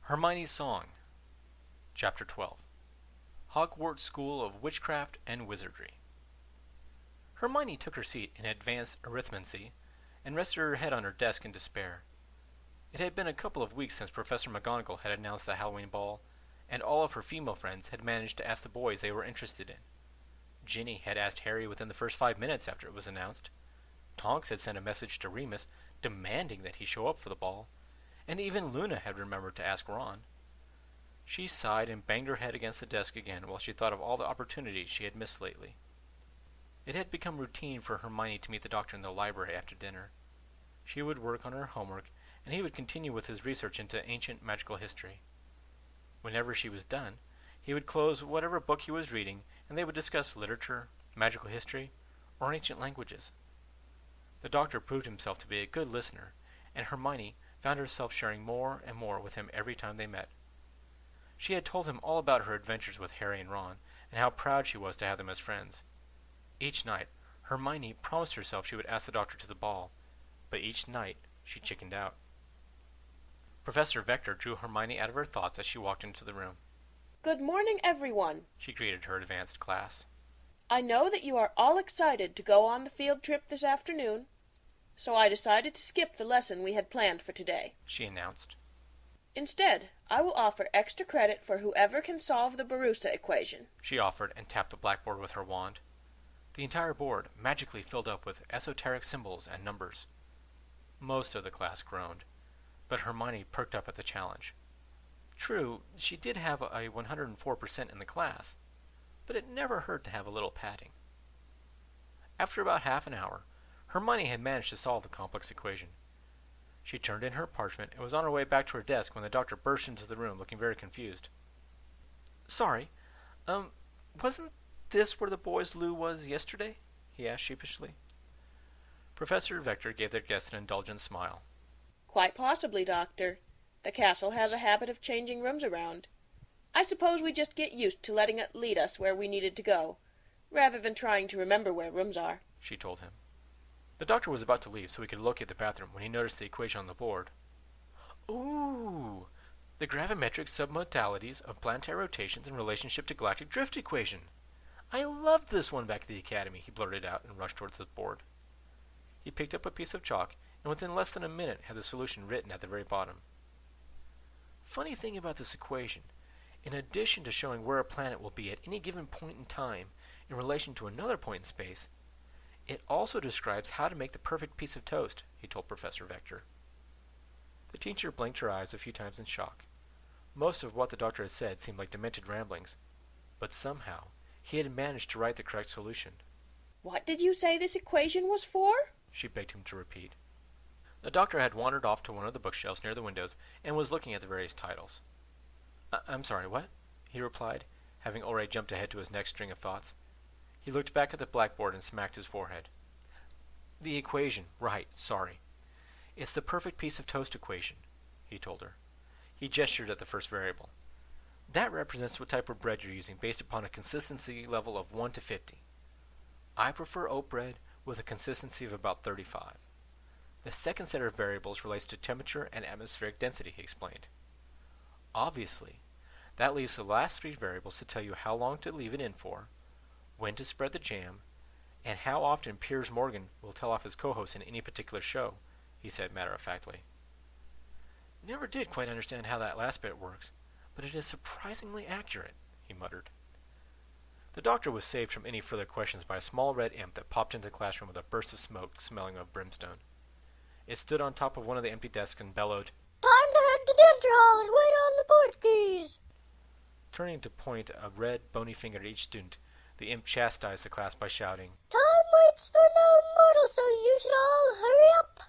Hermione's Song, Chapter 12. Hogwarts School of Witchcraft and Wizardry. Hermione took her seat in advanced arithmancy and rested her head on her desk in despair. It had been a couple of weeks since Professor McGonagall had announced the Halloween ball, and all of her female friends had managed to ask the boys they were interested in. Ginny had asked Harry within the first 5 minutes after it was announced. Tonks had sent a message to Remus demanding that he show up for the ball, and even Luna had remembered to ask Ron. She sighed and banged her head against the desk again while she thought of all the opportunities she had missed lately. It had become routine for Hermione to meet the doctor in the library after dinner. She would work on her homework, and he would continue with his research into ancient magical history. Whenever she was done, he would close whatever book he was reading, and they would discuss literature, magical history, or ancient languages. The doctor proved himself to be a good listener, and Hermione found herself sharing more and more with him every time they met. She had told him all about her adventures with Harry and Ron, and how proud she was to have them as friends. Each night, Hermione promised herself she would ask the doctor to the ball, but each night she chickened out. Professor Vector drew Hermione out of her thoughts as she walked into the room. Good morning, everyone, She greeted her advanced class. I know that you are all excited to go on the field trip this afternoon, so I decided to skip the lesson we had planned for today. She announced. Instead, I will offer extra credit for whoever can solve the Barusa equation. She offered and tapped the blackboard with her wand. The entire board magically filled up with esoteric symbols and numbers. Most of the class groaned, but Hermione perked up at the challenge. True, she did have a 104% in the class, but it never hurt to have a little padding. After about half an hour, Hermione had managed to solve the complex equation. She turned in her parchment and was on her way back to her desk when the doctor burst into the room looking very confused. Sorry, wasn't this where the boys' loo was yesterday? He asked sheepishly. Professor Vector gave their guest an indulgent smile. Quite possibly, Doctor. The castle has a habit of changing rooms around. I suppose we just get used to letting it lead us where we needed to go, rather than trying to remember where rooms are, she told him. The doctor was about to leave so he could locate the bathroom when he noticed the equation on the board. Ooh! The gravimetric submodalities of planetary rotations in relationship to galactic drift equation. I loved this one back at the academy, he blurted out and rushed towards the board. He picked up a piece of chalk and within less than a minute had the solution written at the very bottom. Funny thing about this equation, in addition to showing where a planet will be at any given point in time in relation to another point in space, it also describes how to make the perfect piece of toast, he told Professor Vector. The teacher blinked her eyes a few times in shock. Most of what the doctor had said seemed like demented ramblings, but somehow he had managed to write the correct solution. What did you say this equation was for? She begged him to repeat. The doctor had wandered off to one of the bookshelves near the windows and was looking at the various titles. I'm sorry, what? He replied, having already jumped ahead to his next string of thoughts. He looked back at the blackboard and smacked his forehead. The equation, right, sorry. It's the perfect piece of toast equation, he told her. He gestured at the first variable. That represents what type of bread you're using based upon a consistency level of 1 to 50. I prefer oat bread with a consistency of about 35. The second set of variables relates to temperature and atmospheric density, he explained. Obviously, that leaves the last 3 variables to tell you how long to leave it in for, when to spread the jam, and how often Piers Morgan will tell off his co-host in any particular show, he said matter-of-factly. Never did quite understand how that last bit works, but it is surprisingly accurate, he muttered. The doctor was saved from any further questions by a small red imp that popped into the classroom with a burst of smoke smelling of brimstone. It stood on top of one of the empty desks and bellowed, Time to head to the enter hall and wait on the Portuguese. Turning to point a red, bony finger at each student, the imp chastised the class by shouting, Time waits for no mortal, so you should all hurry up.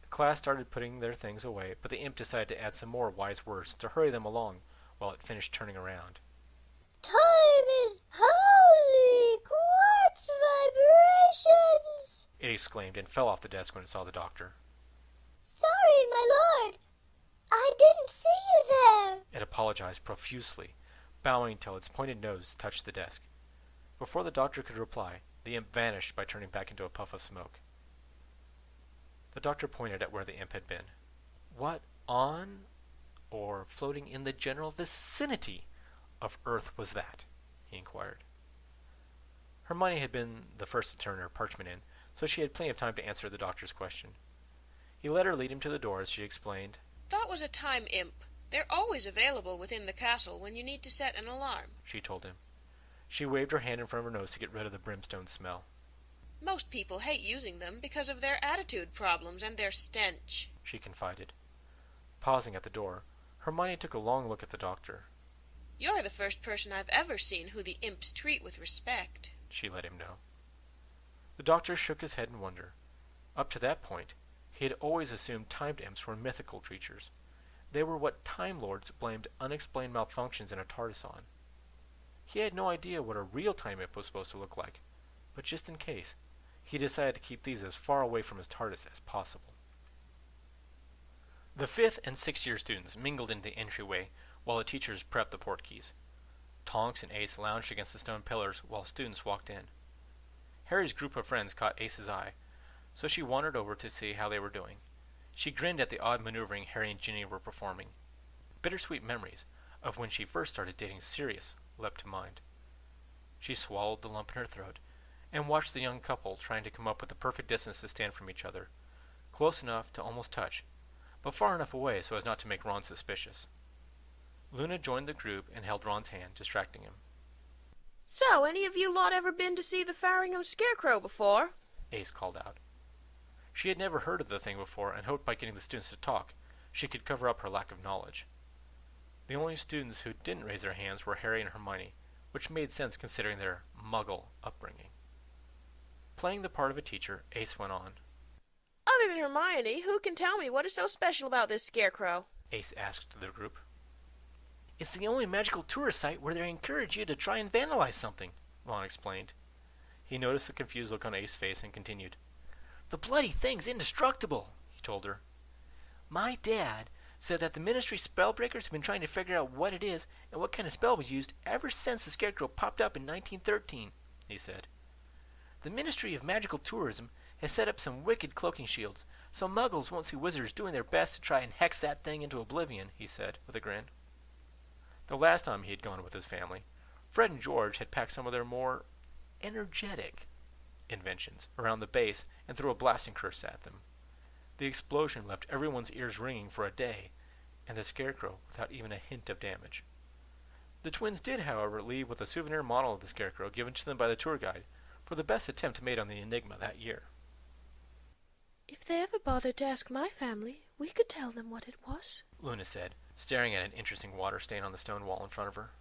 The class started putting their things away, but the imp decided to add some more wise words to hurry them along while it finished turning around. Time is holy quartz vibrations. It exclaimed and fell off the desk when it saw the doctor. Sorry, my lord. I didn't see you there. It apologized profusely, bowing till its pointed nose touched the desk. Before the doctor could reply, the imp vanished by turning back into a puff of smoke. The doctor pointed at where the imp had been. What on or floating in the general vicinity of Earth was that? He inquired. Hermione had been the first to turn her parchment in, so she had plenty of time to answer the doctor's question. He let her lead him to the door as she explained. That was a time imp. They're always available within the castle when you need to set an alarm, She told him. She waved her hand in front of her nose to get rid of the brimstone smell. Most people hate using them because of their attitude problems and their stench, She confided. Pausing at the door, Hermione took a long look at the doctor. You're the first person I've ever seen who the imps treat with respect, She let him know. The doctor shook his head in wonder. Up to that point, he had always assumed timed imps were mythical creatures. They were what Time Lords blamed unexplained malfunctions in a TARDIS on. He had no idea what a real time imp was supposed to look like, but just in case, he decided to keep these as far away from his TARDIS as possible. The 5th and 6th year students mingled in the entryway while the teachers prepped the portkeys. Tonks and Ace lounged against the stone pillars while students walked in. Harry's group of friends caught Ace's eye, so she wandered over to see how they were doing. She grinned at the odd maneuvering Harry and Ginny were performing. Bittersweet memories of when she first started dating Sirius leapt to mind. She swallowed the lump in her throat and watched the young couple trying to come up with the perfect distance to stand from each other, close enough to almost touch, but far enough away so as not to make Ron suspicious. Luna joined the group and held Ron's hand, distracting him. So, any of you lot ever been to see the Farringham Scarecrow before? Ace called out. She had never heard of the thing before and hoped by getting the students to talk, she could cover up her lack of knowledge. The only students who didn't raise their hands were Harry and Hermione, which made sense considering their Muggle upbringing. Playing the part of a teacher, Ace went on. Other than Hermione, who can tell me what is so special about this Scarecrow? Ace asked the group. It's the only magical tourist site where they encourage you to try and vandalize something, Ron explained. He noticed the confused look on Ace's face and continued. The bloody thing's indestructible, he told her. My dad said that the Ministry spellbreakers have been trying to figure out what it is and what kind of spell was used ever since the Scarecrow popped up in 1913, he said. The Ministry of Magical Tourism has set up some wicked cloaking shields, so muggles won't see wizards doing their best to try and hex that thing into oblivion, he said, with a grin. The last time he had gone with his family, Fred and George had packed some of their more energetic inventions around the base and threw a blasting curse at them. The explosion left everyone's ears ringing for a day, and the Scarecrow without even a hint of damage. The twins did, however, leave with a souvenir model of the Scarecrow given to them by the tour guide for the best attempt made on the Enigma that year. If they ever bothered to ask my family, we could tell them what it was, Luna said, staring at an interesting water stain on the stone wall in front of her.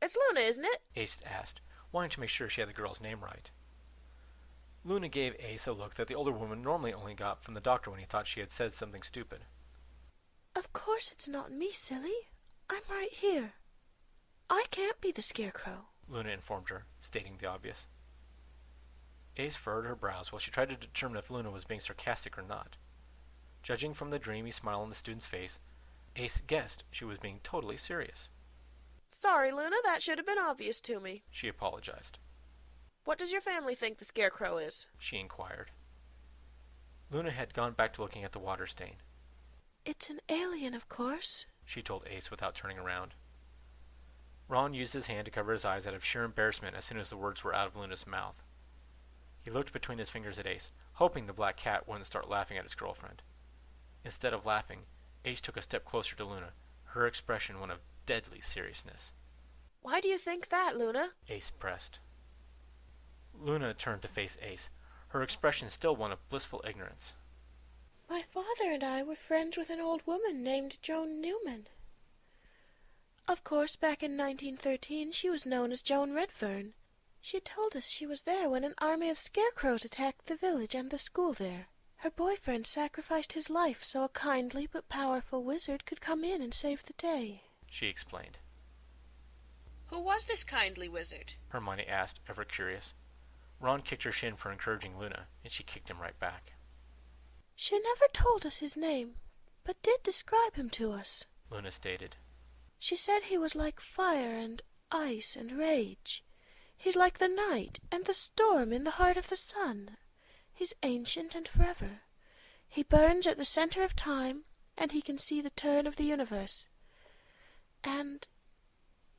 It's Luna, isn't it? Ace asked, wanting to make sure she had the girl's name right. Luna gave Ace a look that the older woman normally only got from the doctor when he thought she had said something stupid. Of course it's not me, silly. I'm right here. I can't be the Scarecrow, Luna informed her, stating the obvious. Ace furrowed her brows while she tried to determine if Luna was being sarcastic or not. Judging from the dreamy smile on the student's face, Ace guessed she was being totally serious. Sorry, Luna, that should have been obvious to me. She apologized. What does your family think the Scarecrow is? She inquired. Luna had gone back to looking at the water stain. It's an alien, of course, she told Ace without turning around. Ron used his hand to cover his eyes out of sheer embarrassment as soon as the words were out of Luna's mouth. He looked between his fingers at Ace, hoping the black cat wouldn't start laughing at his girlfriend. Instead of laughing, Ace took a step closer to Luna, her expression one of deadly seriousness. Why do you think that, Luna? Ace pressed. Luna turned to face Ace, her expression still one of blissful ignorance. My father and I were friends with an old woman named Joan Newman. Of course, back in 1913, she was known as Joan Redfern. She told us she was there when an army of scarecrows attacked the village and the school there. Her boyfriend sacrificed his life so a kindly but powerful wizard could come in and save the day, she explained. Who was this kindly wizard? Hermione asked, ever curious. Ron kicked her shin for encouraging Luna, and she kicked him right back. She never told us his name, but did describe him to us, Luna stated. She said he was like fire and ice and rage. He's like the night and the storm in the heart of the sun. He's ancient and forever. He burns at the center of time, and he can see the turn of the universe. And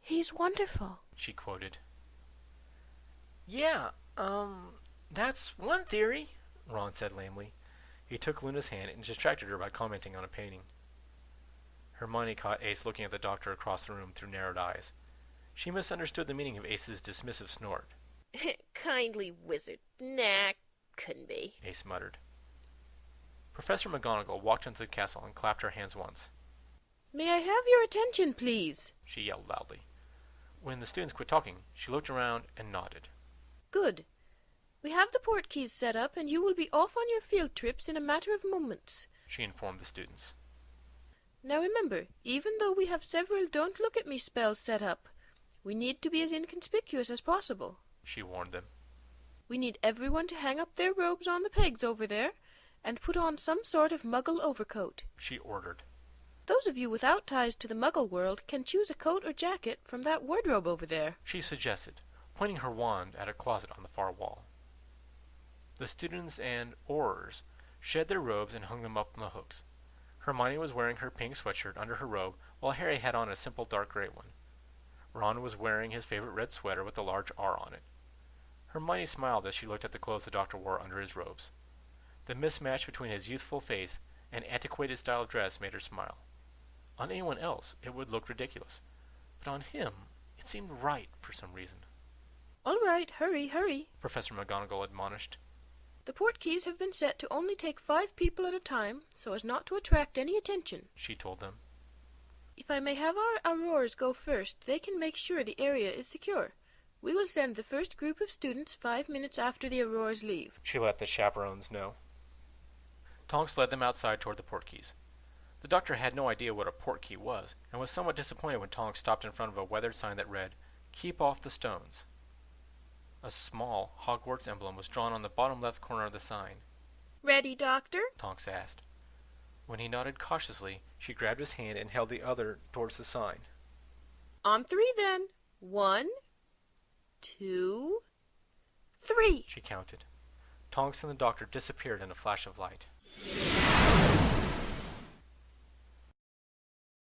he's wonderful, she quoted. Yeah, that's one theory, Ron said lamely. He took Luna's hand and distracted her by commenting on a painting. Hermione caught Ace looking at the doctor across the room through narrowed eyes. She misunderstood the meaning of Ace's dismissive snort. Kindly wizard. Nah, couldn't be, Ace muttered. Professor McGonagall walked into the castle and clapped her hands once. May I have your attention, please? She yelled loudly. When the students quit talking, she looked around and nodded. Good. We have the port keys set up, and you will be off on your field trips in a matter of moments, she informed the students. Now remember, even though we have several don't look at me spells set up, we need to be as inconspicuous as possible, she warned them. We need everyone to hang up their robes on the pegs over there, and put on some sort of muggle overcoat, she ordered. Those of you without ties to the muggle world can choose a coat or jacket from that wardrobe over there, she suggested, pointing her wand at a closet on the far wall. The students and Aurors shed their robes and hung them up on the hooks. Hermione was wearing her pink sweatshirt under her robe, while Harry had on a simple dark gray one. Ron was wearing his favorite red sweater with a large R on it. Hermione smiled as she looked at the clothes the doctor wore under his robes. The mismatch between his youthful face and antiquated style of dress made her smile. On anyone else, it would look ridiculous, but on him, it seemed right for some reason. All right, hurry, hurry, Professor McGonagall admonished. The port keys have been set to only take 5 people at a time, so as not to attract any attention, she told them. If I may have our Aurors go first, they can make sure the area is secure. We will send the first group of students 5 minutes after the Aurors leave, she let the chaperones know. Tonks led them outside toward the port keys. The doctor had no idea what a port key was, and was somewhat disappointed when Tonks stopped in front of a weathered sign that read, "Keep off the stones." A small Hogwarts emblem was drawn on the bottom left corner of the sign. Ready, Doctor? Tonks asked. When he nodded cautiously, she grabbed his hand and held the other towards the sign. On 3 then. 1, 2, 3, she counted. Tonks and the doctor disappeared in a flash of light.